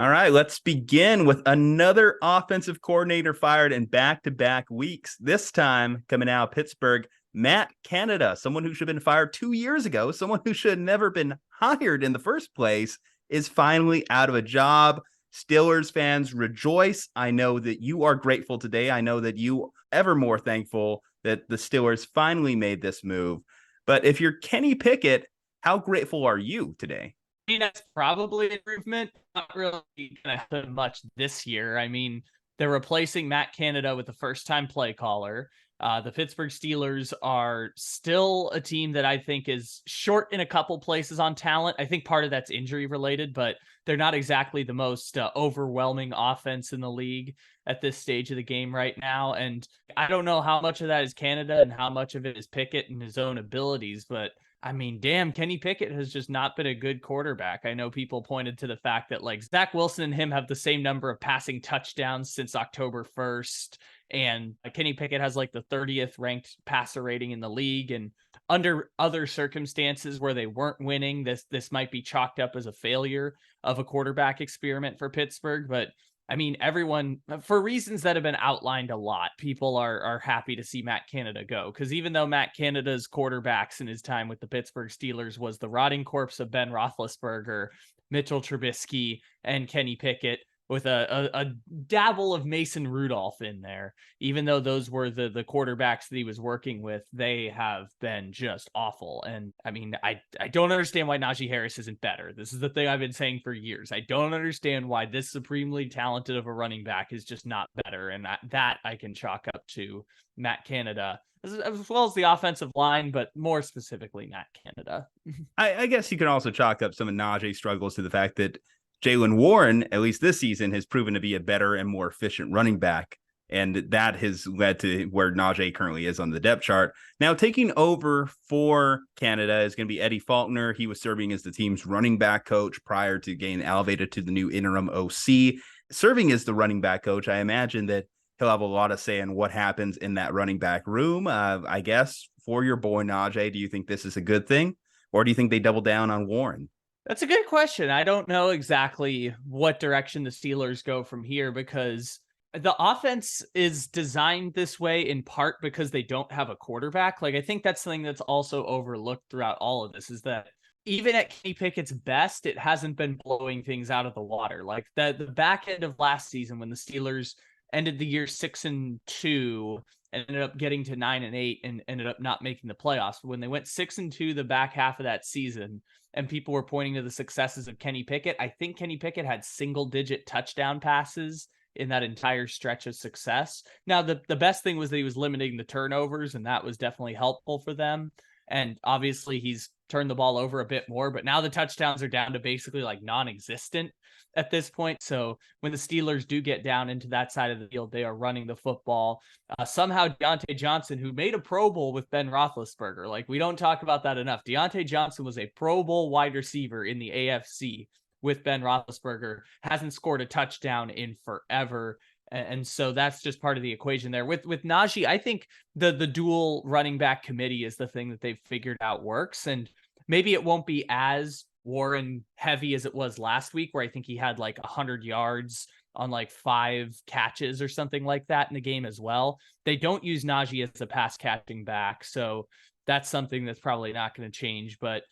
All right, let's begin with another offensive coordinator fired in back-to-back weeks. This time coming out of Pittsburgh, Matt Canada, someone who should have been fired 2 years ago, someone who should have never been hired in the first place, is finally out of a job. Steelers fans rejoice. I know that you are grateful today. I know that you ever more thankful that the Steelers finally made this move. But if you're Kenny Pickett, how grateful are you today? I mean, that's probably an improvement. Not really going to happen much this year. I mean, they're replacing Matt Canada with a first-time play caller. The Pittsburgh Steelers are still a team that I think is short in a couple places on talent. I think part of that's injury related, but they're not exactly the most overwhelming offense in the league at this stage of the game right now. And I don't know how much of that is Canada and how much of it is Pickett and his own abilities, but I mean, damn, Kenny Pickett has just not been a good quarterback. I know people pointed to the fact that like Zach Wilson and him have the same number of passing touchdowns since October 1st. And Kenny Pickett has like the 30th ranked passer rating in the league. And under other circumstances where they weren't winning, this might be chalked up as a failure of a quarterback experiment for Pittsburgh. But I mean, everyone, for reasons that have been outlined a lot, people are happy to see Matt Canada go. Because even though Matt Canada's quarterbacks in his time with the Pittsburgh Steelers was the rotting corpse of Ben Roethlisberger, Mitchell Trubisky, and Kenny Pickett, with a dabble of Mason Rudolph in there, even though those were the quarterbacks that he was working with, they have been just awful. And I mean, I don't understand why Najee Harris isn't better. This is the thing I've been saying for years. I don't understand why this supremely talented of a running back is just not better. And that I can chalk up to Matt Canada, as well as the offensive line, but more specifically Matt Canada. I guess you can also chalk up some of Najee's struggles to the fact that Jaylen Warren, at least this season, has proven to be a better and more efficient running back. And that has led to where Najee currently is on the depth chart. Now, taking over for Canada is going to be Eddie Faulkner. He was serving as the team's running back coach prior to getting elevated to the new interim OC. Serving as the running back coach, I imagine that he'll have a lot of say in what happens in that running back room. I guess for your boy Najee, do you think this is a good thing? Or do you think they double down on Warren? That's a good question. I don't know exactly what direction the Steelers go from here because the offense is designed this way in part because they don't have a quarterback. Like, I think that's something that's also overlooked throughout all of this is that even at Kenny Pickett's best, it hasn't been blowing things out of the water. Like the back end of last season when the Steelers ended the year 6-2 and ended up getting to 9-8 and ended up not making the playoffs. But when they went 6-2 the back half of that season, and people were pointing to the successes of Kenny Pickett, I think Kenny Pickett had single-digit touchdown passes in that entire stretch of success. Now, the best thing was that he was limiting the turnovers, and that was definitely helpful for them. And obviously, he's turned the ball over a bit more, but now the touchdowns are down to basically like non-existent at this point. So when the Steelers do get down into that side of the field, they are running the football. Somehow Deontay Johnson, who made a Pro Bowl with Ben Roethlisberger, like we don't talk about that enough. Deontay Johnson was a Pro Bowl wide receiver in the AFC with Ben Roethlisberger, hasn't scored a touchdown in forever. And so that's just part of the equation there. With Najee, I think the dual running back committee is the thing that they've figured out works. And maybe it won't be as Warren heavy as it was last week, where I think he had like 100 yards on like 5 catches or something like that in the game as well. They don't use Najee as a pass catching back. So that's something that's probably not going to change. But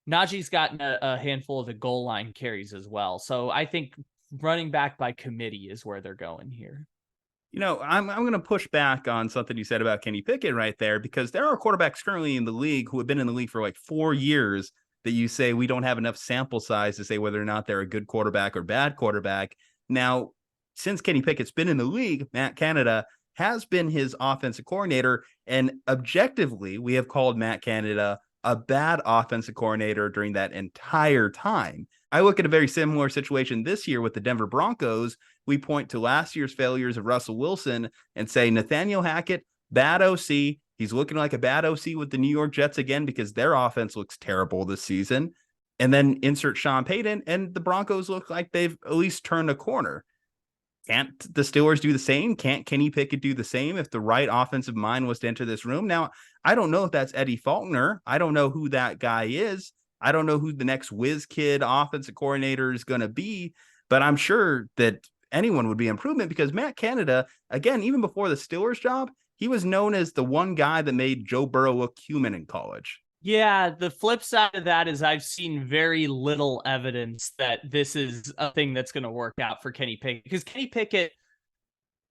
Najee's gotten a handful of the goal line carries as well. So I think running back by committee is where they're going here. You know, I'm going to push back on something you said about Kenny Pickett right there, because there are quarterbacks currently in the league who have been in the league for like 4 years that you say we don't have enough sample size to say whether or not they're a good quarterback or bad quarterback. Now, since Kenny Pickett's been in the league, Matt Canada has been his offensive coordinator, and objectively, we have called Matt Canada a bad offensive coordinator during that entire time. I look at a very similar situation this year with the Denver Broncos. We point to last year's failures of Russell Wilson and say Nathaniel Hackett, bad OC. He's looking like a bad OC with the New York Jets again because their offense looks terrible this season. And then insert Sean Payton, and the Broncos look like they've at least turned a corner. Can't the Steelers do the same? Can't Kenny Pickett do the same if the right offensive mind was to enter this room? Now, I don't know if that's Eddie Faulkner. I don't know who that guy is. I don't know who the next whiz kid offensive coordinator is going to be. but I'm sure that anyone would be improvement because Matt Canada, again, even before the Steelers job, he was known as the one guy that made Joe Burrow look human in college. Yeah, the flip side of that is I've seen very little evidence that this is a thing that's going to work out for Kenny Pickett, because Kenny Pickett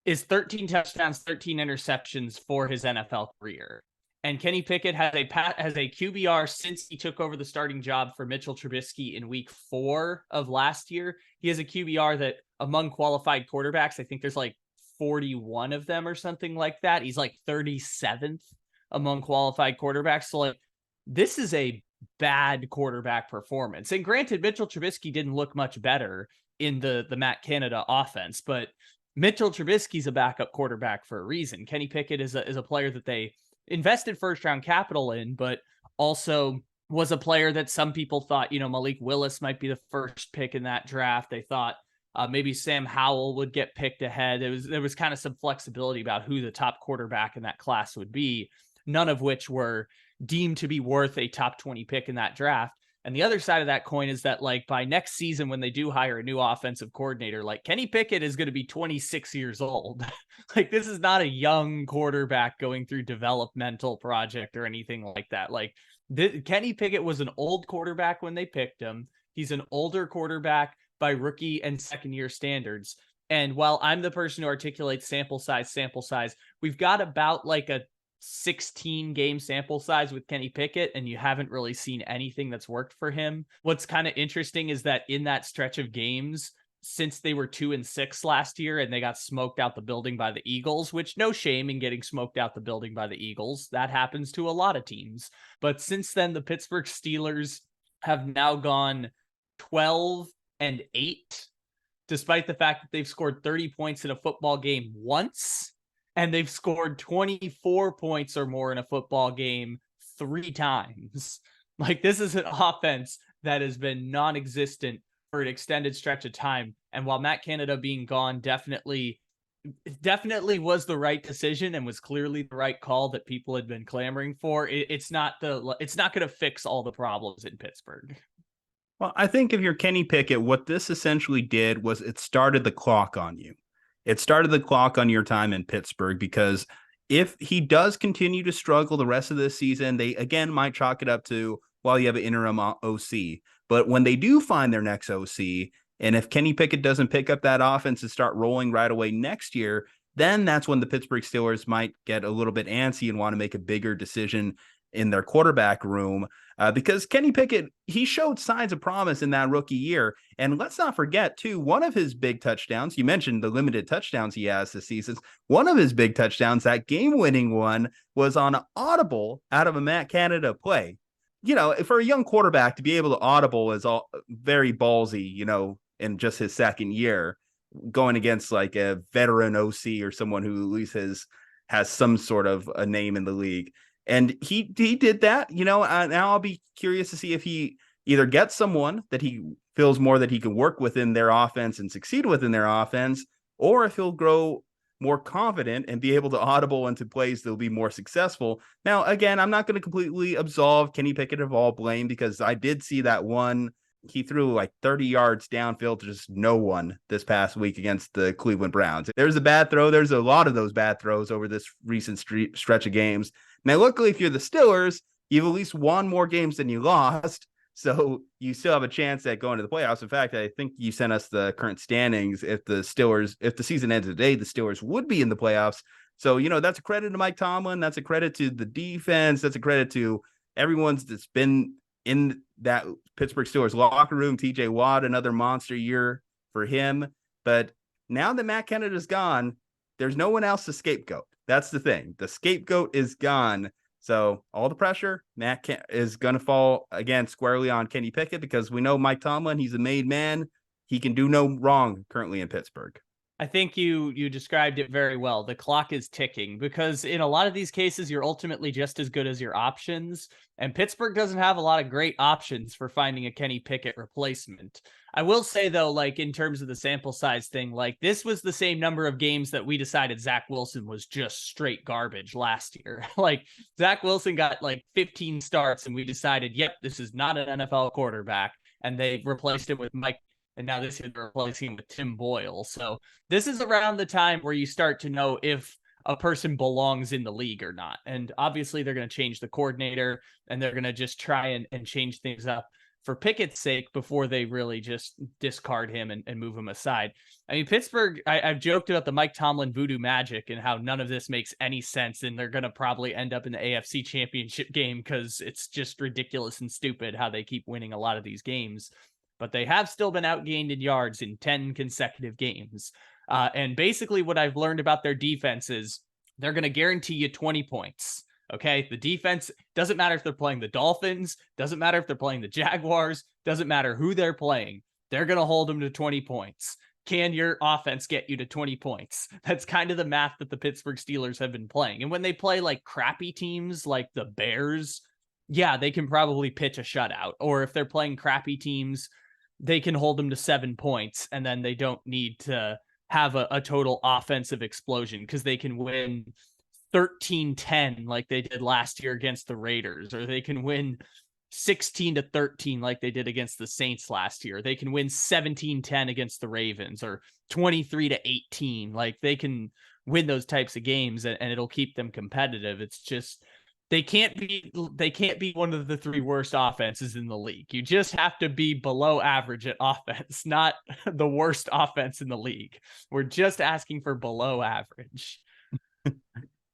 is 13 touchdowns, 13 interceptions for his NFL career. And Kenny Pickett has a QBR since he took over the starting job for Mitchell Trubisky in week 4 of last year. He has a QBR that among qualified quarterbacks, I think there's like 41 of them or something like that. He's like 37th among qualified quarterbacks. So like, this is a bad quarterback performance. And granted, Mitchell Trubisky didn't look much better in the Matt Canada offense, but Mitchell Trubisky's a backup quarterback for a reason. Kenny Pickett is a player that they invested first round capital in, but also was a player that some people thought, Malik Willis might be the first pick in that draft. They thought maybe Sam Howell would get picked ahead. There was kind of some flexibility about who the top quarterback in that class would be, none of which were deemed to be worth a top 20 pick in that draft. And the other side of that coin is that, like, by next season, when they do hire a new offensive coordinator, like, Kenny Pickett is going to be 26 years old. Like, this is not a young quarterback going through developmental project or anything like that. Like, Kenny Pickett was an old quarterback when they picked him. He's an older quarterback by rookie and second year standards. And while I'm the person who articulates sample size, we've got about like a 16 game sample size with Kenny Pickett, and you haven't really seen anything that's worked for him. What's kind of interesting is that in that stretch of games, since they were 2-6 last year and they got smoked out the building by the Eagles, which no shame in getting smoked out the building by the Eagles. That happens to a lot of teams. But since then, the Pittsburgh Steelers have now gone 12-8, despite the fact that they've scored 30 points in a football game once, and they've scored 24 points or more in a football game 3 times. Like, this is an offense that has been non-existent for an extended stretch of time. And while Matt Canada being gone definitely was the right decision and was clearly the right call that people had been clamoring for, it's not going to fix all the problems in Pittsburgh. Well, I think if you're Kenny Pickett, what this essentially did was it started the clock on you. It started the clock on your time in Pittsburgh, because if he does continue to struggle the rest of this season, they again might chalk it up to, well, you have an interim OC. But when they do find their next OC, and if Kenny Pickett doesn't pick up that offense and start rolling right away next year, then that's when the Pittsburgh Steelers might get a little bit antsy and want to make a bigger decision in their quarterback room, because Kenny Pickett, he showed signs of promise in that rookie year. And let's not forget, too, one of his big touchdowns, you mentioned the limited touchdowns he has this season. One of his big touchdowns, that game-winning one, was on an audible out of a Matt Canada play. For a young quarterback to be able to audible is all very ballsy, in just his second year, going against like a veteran OC or someone who at least has some sort of a name in the league. And he did that, now I'll be curious to see if he either gets someone that he feels more that he can work within their offense and succeed within their offense, or if he'll grow more confident and be able to audible into plays that'll be more successful. Now, again, I'm not going to completely absolve Kenny Pickett of all blame, because I did see that one. He threw like 30 yards downfield to just no one this past week against the Cleveland Browns. There's a bad throw. There's a lot of those bad throws over this recent stretch of games. Now, luckily, if you're the Steelers, you've at least won more games than you lost. So you still have a chance at going to the playoffs. In fact, I think you sent us the current standings. If the season ends today, the Steelers would be in the playoffs. So, that's a credit to Mike Tomlin. That's a credit to the defense. That's a credit to everyone that's been in that Pittsburgh Steelers locker room. TJ Watt, another monster year for him. But now that Matt Canada's gone, there's no one else to scapegoat. That's the thing. The scapegoat is gone. So all the pressure, is going to fall again squarely on Kenny Pickett, because we know Mike Tomlin, he's a made man. He can do no wrong currently in Pittsburgh. I think you described it very well. The clock is ticking, because in a lot of these cases, you're ultimately just as good as your options. And Pittsburgh doesn't have a lot of great options for finding a Kenny Pickett replacement. I will say, though, like, in terms of the sample size thing, like, this was the same number of games that we decided Zach Wilson was just straight garbage last year. Like, Zach Wilson got like 15 starts and we decided, yep, this is not an NFL quarterback. And they replaced him with Mike and now this year they're replacing him with Tim Boyle. So this is around the time where you start to know if a person belongs in the league or not. And obviously they're going to change the coordinator, and they're going to just try and change things up for Pickett's sake before they really just discard him and move him aside. I mean, Pittsburgh, I've joked about the Mike Tomlin voodoo magic and how none of this makes any sense, and they're going to probably end up in the AFC Championship game because it's just ridiculous and stupid how they keep winning a lot of these games. But they have still been outgained in yards in 10 consecutive games. And basically what I've learned about their defense is they're going to guarantee you 20 points. Okay, the defense doesn't matter if they're playing the Dolphins, doesn't matter if they're playing the Jaguars, doesn't matter who they're playing. They're going to hold them to 20 points. Can your offense get you to 20 points? That's kind of the math that the Pittsburgh Steelers have been playing. And when they play like crappy teams like the Bears, yeah, they can probably pitch a shutout. Or if they're playing crappy teams, they can hold them to 7 points, and then they don't need to have a total offensive explosion because they can win 13-10 like they did last year against the Raiders, or they can win 16-13 like they did against the Saints last year. They can win 17-10 against the Ravens, or 23-18. Like they can win those types of games, and it'll keep them competitive. It's just they can't be one of the 3 worst offenses in the league. You just have to be below average at offense, not the worst offense in the league. We're just asking for below average.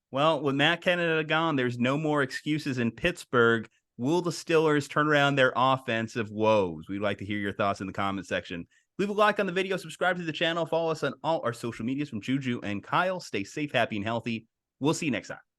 Well, with Matt Canada gone, there's no more excuses in Pittsburgh. Will the Steelers turn around their offensive woes? We'd like to hear your thoughts in the comment section. Leave a like on the video, subscribe to the channel, follow us on all our social medias from Juju and Kyle. Stay safe, happy, and healthy. We'll see you next time.